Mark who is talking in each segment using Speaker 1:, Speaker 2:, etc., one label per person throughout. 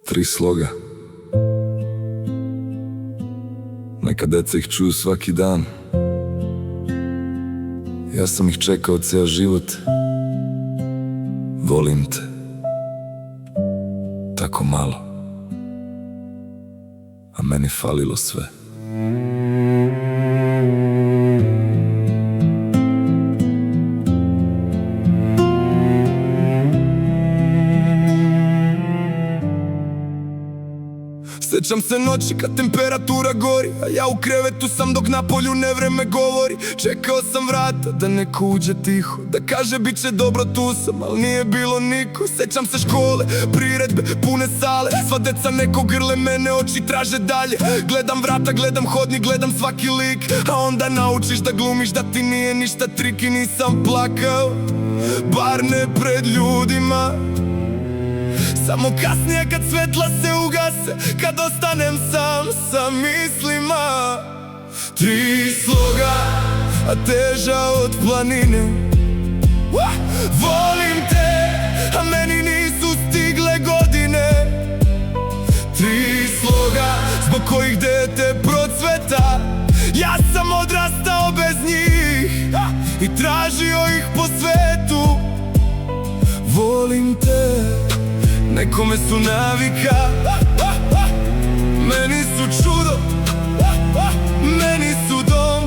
Speaker 1: 3 sloga. Neka deca ih čuju svaki dan. Ja sam ih čekao ceo život. Volim te. Tako malo. A meni falilo sve.
Speaker 2: Sećam se noći kad temperatura gori, a ja u krevetu sam dok na polju nevreme govori. Čekao sam vrata da neko uđe tiho, da kaže bit će dobro, tu sam, al nije bilo niko. Sećam se škole, priredbe, pune sale, sva deca neko grle mene, oči traže dalje. Gledam vrata, gledam hodnik, gledam svaki lik, a onda naučiš da glumiš da ti nije ništa trik. I nisam plakao, bar ne pred ljudima, samo kasnije kad svetla se ugase, kad ostanem sam sa mislima. 3 sloga, a teža od planine. Volim te, a meni nisu stigle godine. 3 sloga, zbog kojih dete procveta. Ja sam odrastao bez njih i tražio ih po svetu. Volim te, nekome su navika, meni su čudo, meni su dom.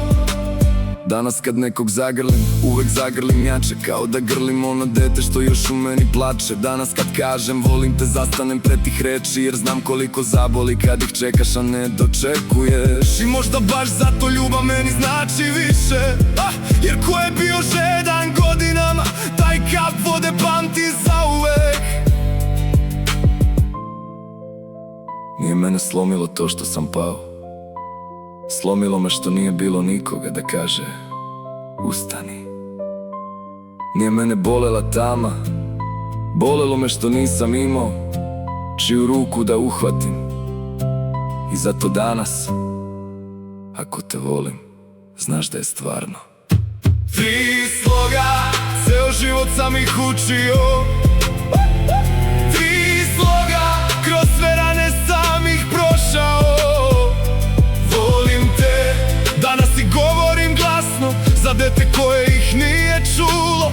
Speaker 2: Danas kad nekog zagrlim, uvek zagrlim jače, kao da grlim ono dete što još u meni plače. Danas kad kažem volim te, zastanem pred tih reči, jer znam koliko zaboli kad ih čekaš, a ne dočekuješ. I možda baš zato ljubav meni znači više, jer ko je bio žedan godinama, taj kap vode pamti zauvek. Nije mene slomilo to što sam pao, slomilo me što nije bilo nikoga da kaže ustani. Nije mene bolela tama, bolelo me što nisam imao čiju ruku da uhvatim. I zato danas, ako te volim, znaš da je stvarno. 3 sloga, ceo život sam ih učio. 3 sloga, kroz sve rane sam ih prošao. Volim te, danas i govorim glasno, za dete koje ih nije čulo,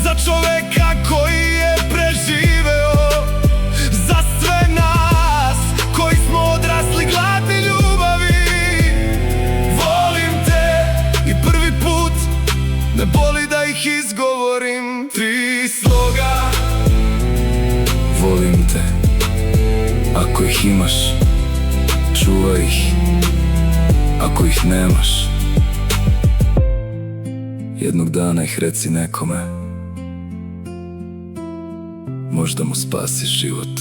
Speaker 2: za čoveka koji je preživeo, za sve nas koji smo odrasli gladni ljubavi. Volim te i prvi put ne boli da ih izgovorim. 3 sloga.
Speaker 1: Volim te, ako ih imaš, čuvaj ih. Ako ih nemaš, jednog dana ih reci nekome, možda mu spasiš život.